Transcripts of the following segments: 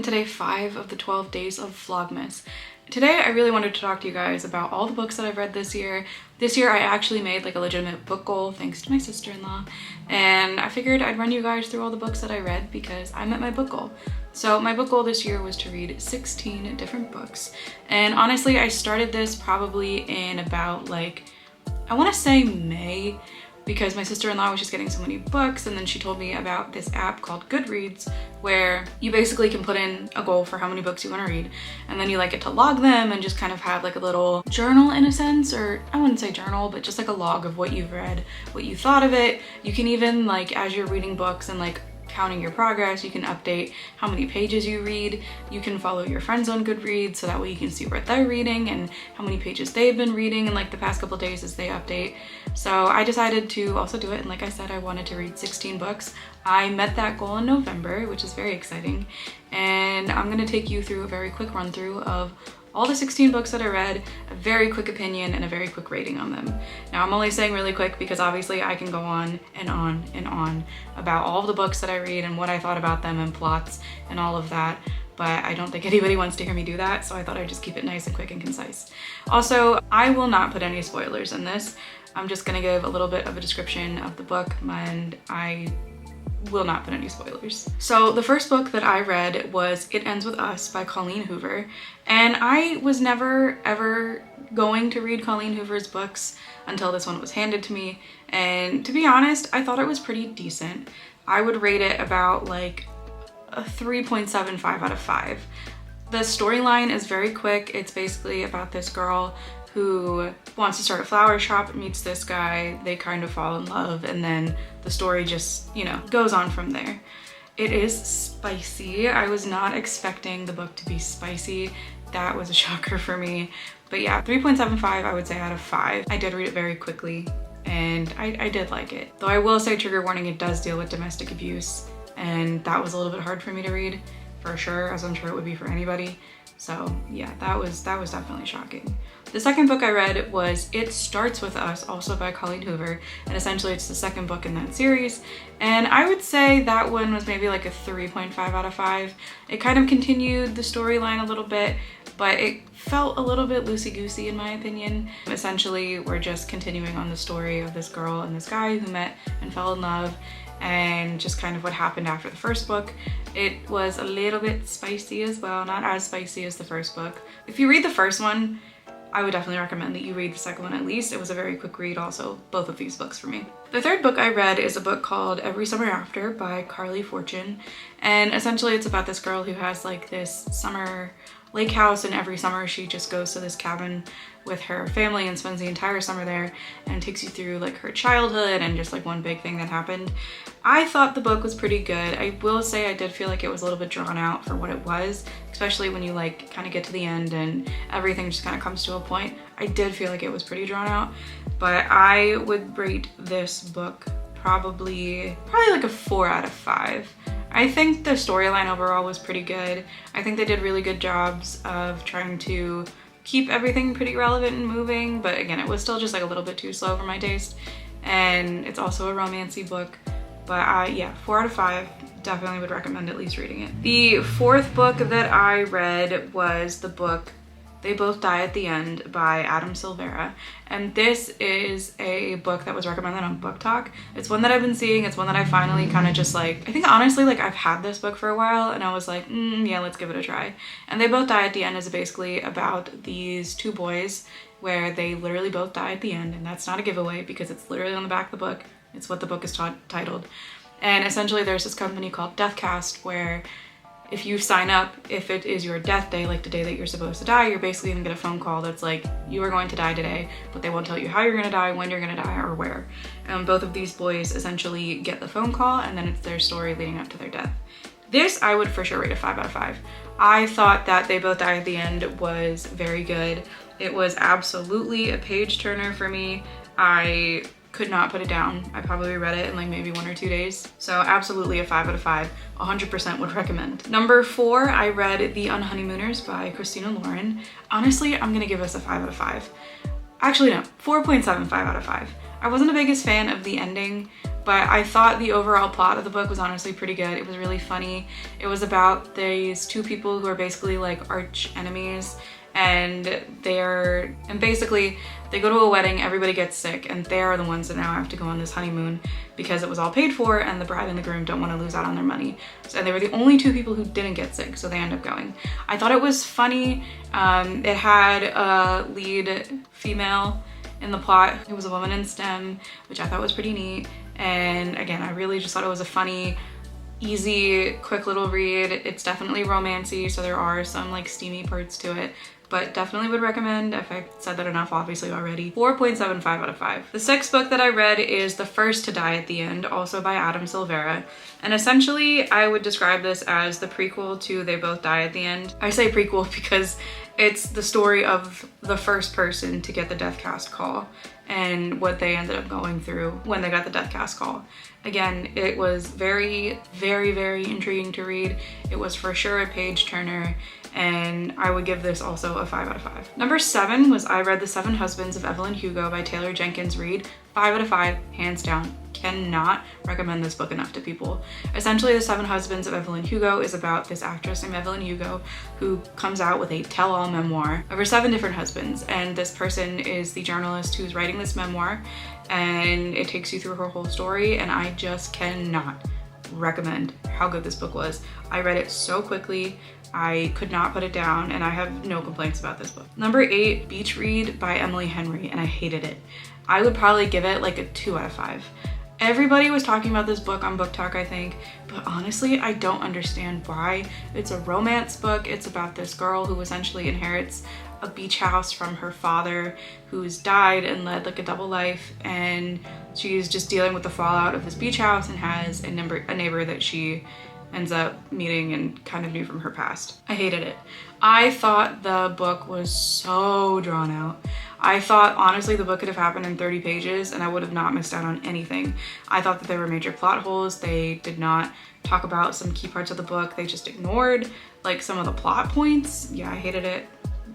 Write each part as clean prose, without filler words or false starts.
to day 5 of the 12 days of Vlogmas. Today I really wanted to talk to you guys about all the books that I've read this year. This year I actually made like a legitimate book goal thanks to my sister-in-law, and I figured I'd run you guys through all the books that I read because I met my book goal. So my book goal this year was to read 16 different books, and honestly I started this probably in about like, I want to say May, because my sister-in-law was just getting so many books, and then she told me about this app called Goodreads where you basically can put in a goal for how many books you want to read, and then you like get to log them and just kind of have like a little journal in a sense, or I wouldn't say journal, but just like a log of what you've read, what you thought of it. You can even like, as you're reading books and like counting your progress, you can update how many pages you read. You can follow your friends on Goodreads so that way you can see what they're reading and how many pages they've been reading in like the past couple days as they update. So I decided to also do it, and like I said, I wanted to read 16 books. I met that goal in November, which is very exciting, and I'm gonna take you through a very quick run through of all the 16 books that I read, a very quick opinion, and a very quick rating on them. Now I'm only saying really quick because obviously I can go on and on and on about all of the books that I read and what I thought about them and plots and all of that, but I don't think anybody wants to hear me do that, so I thought I'd just keep it nice and quick and concise. Also, I will not put any spoilers in this. I'm just gonna give a little bit of a description of the book, and I will not put any spoilers. So the first book that I read was It Ends With Us by Colleen Hoover, and I was never ever going to read Colleen Hoover's books until this one was handed to me, and to be honest, I thought it was pretty decent. I would rate it about like a 3.75 out of 5. The storyline is very quick. It's basically about this girl who wants to start a flower shop, meets this guy, they kind of fall in love, and then the story just, you know, goes on from there. It is spicy. I was not expecting the book to be spicy. That was a shocker for me. But yeah, 3.75 I would say out of 5. I did read it very quickly, and I did like it. Though I will say, trigger warning, it does deal with domestic abuse, and that was a little bit hard for me to read, for sure, as I'm sure it would be for anybody. So yeah, that was definitely shocking. The second book I read was It Starts With Us, also by Colleen Hoover, and essentially it's the second book in that series, and I would say that one was maybe like a 3.5 out of 5. It kind of continued the storyline a little bit, but it felt a little bit loosey-goosey in my opinion. Essentially, we're just continuing on the story of this girl and this guy who met and fell in love, and just kind of what happened after the first book. It was a little bit spicy as well, not as spicy as the first book. If you read the first one, I would definitely recommend that you read the second one at least. It was a very quick read also, both of these books for me. The third book I read is a book called Every Summer After by Carly Fortune, and essentially it's about this girl who has like this summer lake house, and every summer she just goes to this cabin with her family and spends the entire summer there, and takes you through like her childhood and just like one big thing that happened. I thought the book was pretty good. I will say I did feel like it was a little bit drawn out for what it was, especially when you like kind of get to the end and everything just kind of comes to a point. I did feel like it was pretty drawn out, but I would rate this book probably like a 4 out of 5. I think the storyline overall was pretty good. I think they did really good jobs of trying to keep everything pretty relevant and moving, but again, it was still just like a little bit too slow for my taste. And it's also a romancy book, but yeah, 4 out of 5, definitely would recommend at least reading it. The fourth book that I read was the book They Both Die at the End by Adam Silvera, and this is a book that was recommended on Book Talk. It's one that I've been seeing. It's one that I finally kind of just like, I think honestly like I've had this book for a while, and I was like, yeah, let's give it a try. And They Both Die at the End is basically about these two boys where they literally both die at the end, and that's not a giveaway because it's literally on the back of the book. It's what the book is titled. And essentially there's this company called Deathcast where if you sign up, if it is your death day, like the day that you're supposed to die, you're basically gonna get a phone call that's like, you are going to die today, but they won't tell you how you're gonna die, when you're gonna die, or where. Both of these boys essentially get the phone call, and then it's their story leading up to their death. This I would for sure rate a 5 out of 5. I thought that They Both Die at the End was very good. It was absolutely a page turner for me. I could not put it down. I probably read it in like maybe 1 or 2 days. So absolutely a 5 out of 5, 100% would recommend. Number 4, I read The Unhoneymooners by Christina Lauren. Honestly, I'm gonna give this a 5 out of 5. Actually no, 4.75 out of 5. I wasn't the biggest fan of the ending, but I thought the overall plot of the book was honestly pretty good. It was really funny. It was about these two people who are basically like arch enemies, and basically they go to a wedding, everybody gets sick, and they are the ones that now have to go on this honeymoon because it was all paid for and the bride and the groom don't want to lose out on their money. So they were the only two people who didn't get sick, so they end up going. I thought it was funny. It had a lead female in the plot who was a woman in STEM, which I thought was pretty neat. And again, I really just thought it was a funny, easy, quick little read. It's definitely romancy, so there are some like steamy parts to it, but definitely would recommend if I said that enough obviously already. 4.75 out of 5. The sixth book that I read is The First to Die at the End, also by Adam Silvera. And essentially I would describe this as the prequel to They Both Die at the End. I say prequel because it's the story of the first person to get the death cast call and what they ended up going through when they got the death cast call. Again, it was very, very, very intriguing to read. It was for sure a page turner, and I would give this also a 5 out of 5. Number 7 was I Read the Seven Husbands of Evelyn Hugo by Taylor Jenkins Reid. 5 out of 5, hands down. Cannot recommend this book enough to people. Essentially, The Seven Husbands of Evelyn Hugo is about this actress named Evelyn Hugo who comes out with a tell-all memoir of her 7 different husbands, and this person is the journalist who's writing this memoir, and it takes you through her whole story, and I just cannot recommend how good this book was. I read it so quickly, I could not put it down, and I have no complaints about this book. Number 8, Beach Read by Emily Henry, and I hated it. I would probably give it like a 2 out of 5. Everybody was talking about this book on Book Talk, I think, but honestly, I don't understand why. It's a romance book. It's about this girl who essentially inherits a beach house from her father who's died and led like a double life, and she's just dealing with the fallout of this beach house and has a neighbor that she ends up meeting and kind of knew from her past. I hated it. I thought the book was so drawn out. I thought honestly the book could have happened in 30 pages and I would have not missed out on anything. I thought that there were major plot holes. They did not talk about some key parts of the book. They just ignored like some of the plot points. Yeah, I hated it.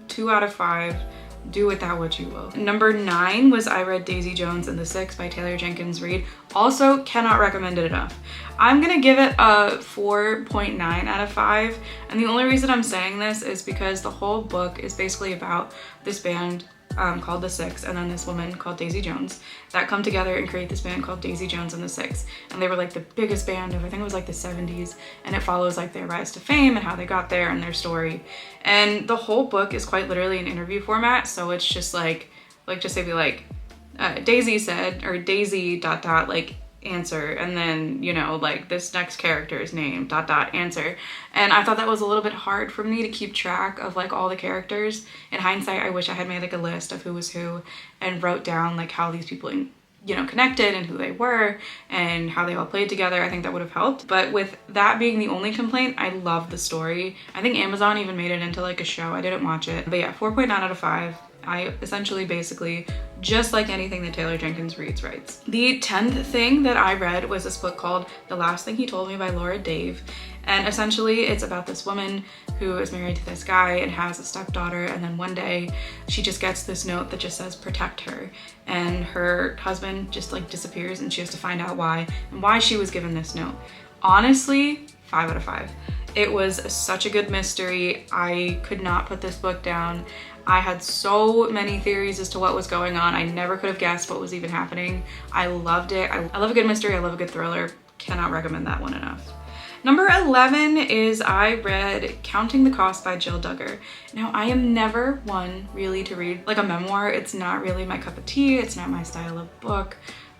2 out of 5. Do with that what you will. Number 9 was I Read Daisy Jones and the Six by Taylor Jenkins Reid. Also cannot recommend it enough. I'm gonna give it a 4.9 out of 5. And the only reason I'm saying this is because the whole book is basically about this band called The Six, and then this woman called Daisy Jones that come together and create this band called Daisy Jones and the Six. And they were like the biggest band of, I think it was like the 70s, and it follows like their rise to fame and how they got there and their story. And the whole book is quite literally an interview format, so it's just like just say be like, Daisy said, or Daisy ... like answer, and then, you know, like this next character's name ... answer. And I thought that was a little bit hard for me to keep track of like all the characters. In hindsight, I wish I had made like a list of who was who and wrote down like how these people, you know, connected and who they were and how they all played together. I think that would have helped. But with that being the only complaint, I love the story. I think Amazon even made it into like a show. I didn't watch it, but yeah, 4.9 out of 5. I essentially basically just like anything that Taylor Jenkins Reid writes. The 10th thing that I read was this book called The Last Thing He Told Me by Laura Dave. And essentially it's about this woman who is married to this guy and has a stepdaughter, and then one day she just gets this note that just says protect her, and her husband just like disappears and she has to find out why and why she was given this note. Honestly, 5 out of 5. It was such a good mystery. I could not put this book down. I had so many theories as to what was going on. I never could have guessed what was even happening. I loved it. I love a good mystery. I love a good thriller. Cannot recommend that one enough. Number 11 is I read Counting the Cost by Jill Duggar. Now, I am never one really to read like a memoir. It's not really my cup of tea. It's not my style of book.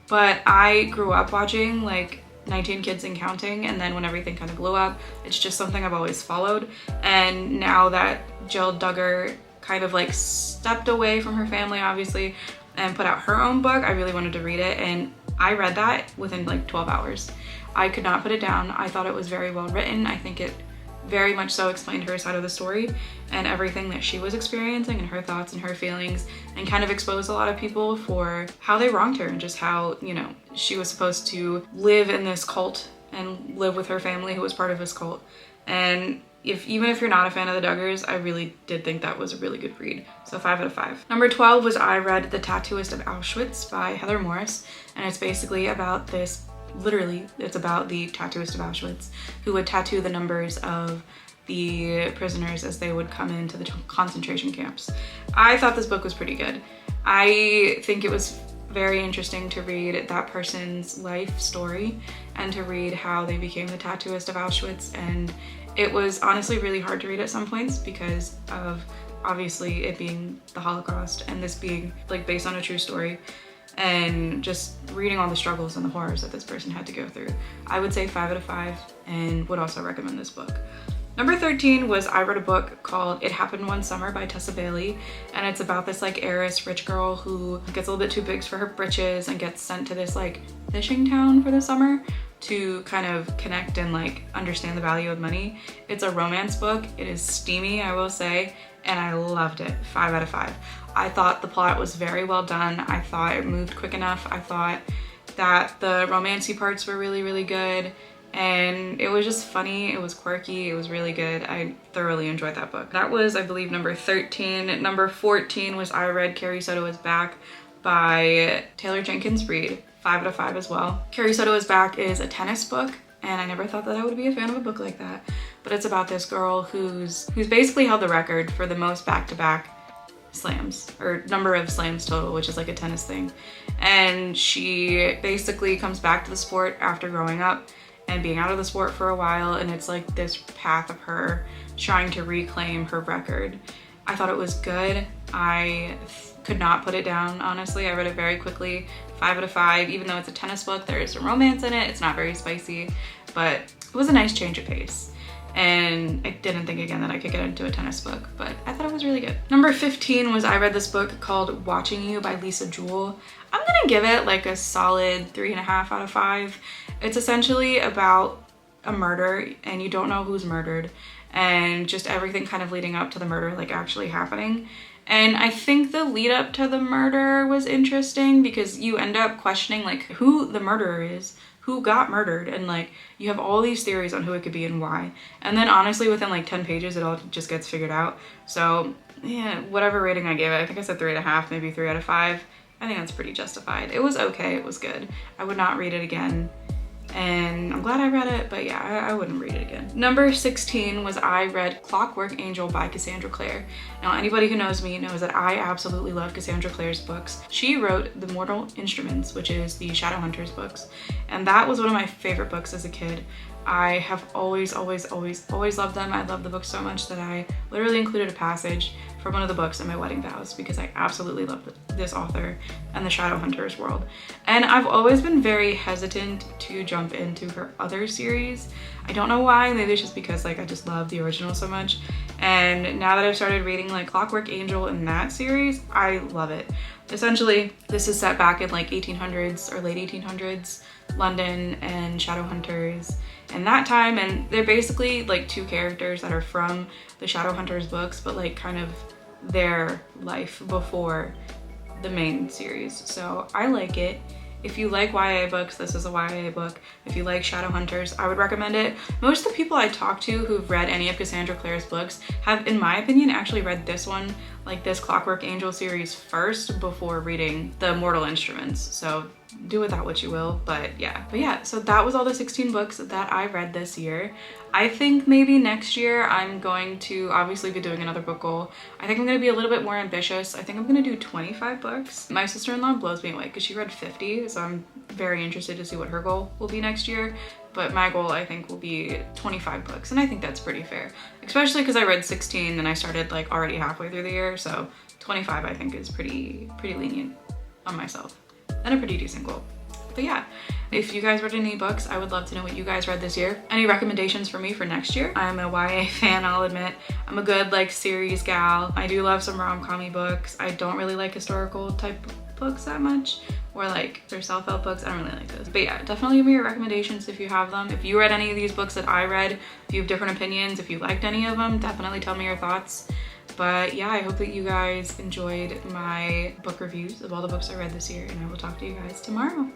But I grew up watching like 19 Kids and Counting, and then when everything kind of blew up, it's just something I've always followed. And now that Jill Duggar kind of like stepped away from her family, obviously, and put out her own book, I really wanted to read it, and I read that within like 12 hours. I could not put it down. I thought it was very well written. I think it very much so explained her side of the story and everything that she was experiencing and her thoughts and her feelings, and kind of exposed a lot of people for how they wronged her and just how, you know, she was supposed to live in this cult and live with her family who was part of this cult. And even if you're not a fan of the Duggars, I really did think that was a really good read. So 5 out of 5. Number 12 was I read The Tattooist of Auschwitz by Heather Morris. And it's basically about this, literally, it's about the tattooist of Auschwitz who would tattoo the numbers of the prisoners as they would come into the concentration camps. I thought this book was pretty good. I think it was very interesting to read that person's life story and to read how they became the tattooist of Auschwitz. And it was honestly really hard to read at some points because of obviously it being the Holocaust and this being like based on a true story, and just reading all the struggles and the horrors that this person had to go through. I would say 5 out of 5 and would also recommend this book. Number 13 was I read a book called It Happened One Summer by Tessa Bailey, and it's about this like heiress rich girl who gets a little bit too big for her britches and gets sent to this like fishing town for the summer to kind of connect and like understand the value of money. It's a romance book. It is steamy, I will say, and I loved it. 5 out of 5. I thought the plot was very well done. I thought it moved quick enough. I thought that the romancy parts were really, really good. And it was just funny, it was quirky, it was really good. I thoroughly enjoyed that book. That was, I believe, number 13. Number 14 was I read Carrie Soto Is Back by Taylor Jenkins Reid. 5 out of 5 as well. Carrie Soto Is Back is a tennis book, and I never thought that I would be a fan of a book like that. But it's about this girl who's basically held the record for the most back-to-back slams, or number of slams total, which is like a tennis thing. And she basically comes back to the sport after growing up and being out of the sport for a while, and it's like this path of her trying to reclaim her record. I thought it was good. I could not put it down, honestly. I read it very quickly. 5 out of 5. Even though it's a tennis book, there is some romance in it. It's not very spicy, but it was a nice change of pace. And I didn't think again that I could get into a tennis book, but I thought it was really good. Number 15 was I read this book called Watching You by Lisa Jewell. I'm gonna give it like a solid 3.5 out of 5. It's essentially about a murder and you don't know who's murdered and just everything kind of leading up to the murder like actually happening. And I think the lead up to the murder was interesting because you end up questioning like who the murderer is, who got murdered, and like you have all these theories on who it could be and why. And then honestly within like 10 pages it all just gets figured out. So yeah, whatever rating I gave it, I think I said 3.5, maybe 3 out of 5. I think that's pretty justified. It was okay, it was good. I would not read it again. And I'm glad I read it, but yeah, I wouldn't read it again. Number 16 was I read Clockwork Angel by Cassandra Clare. Now, anybody who knows me knows that I absolutely love Cassandra Clare's books. She wrote The Mortal Instruments, which is the Shadowhunters books, and that was one of my favorite books as a kid. I have always loved them. I love the book so much that I literally included a passage from one of the books in my wedding vows because I absolutely love this author and the Shadowhunters world. And I've always been very hesitant to jump into her other series. I don't know why, maybe it's just because like I just love the original so much. And now that I've started reading like Clockwork Angel in that series, I love it. Essentially, this is set back in like 1800s or late 1800s London and Shadowhunters in that time, and they're basically like two characters that are from the Shadowhunters books, but like kind of their life before the main series. So I like it. If you like YA books, this is a YA book. If you like Shadowhunters, I would recommend it. Most of the people I talk to who've read any of Cassandra Clare's books have, in my opinion, actually read this one, like this Clockwork Angel series first before reading The Mortal Instruments. So do with that what you will, but yeah, so that was all the 16 books that I read this year. I think maybe next year I'm going to obviously be doing another book goal. I think I'm going to be a little bit more ambitious. I think I'm going to do 25 books. My sister-in-law blows me away because she read 50, so I'm very interested to see what her goal will be next year. But my goal, I think, will be 25 books, and I think that's pretty fair, especially because I read 16 and I started like already halfway through the year, so 25 I think is pretty lenient on myself and a pretty decent goal. But yeah, if you guys read any books, I would love to know what you guys read this year. Any recommendations for me for next year? I'm a YA fan, I'll admit. I'm a good like series gal. I do love some rom-com-y books. I don't really like historical type books that much, or like their self-help books. I don't really like those. But yeah, definitely give me your recommendations if you have them. If you read any of these books that I read, if you have different opinions, if you liked any of them, definitely tell me your thoughts. But yeah, I hope that you guys enjoyed my book reviews of all the books I read this year, and I will talk to you guys tomorrow.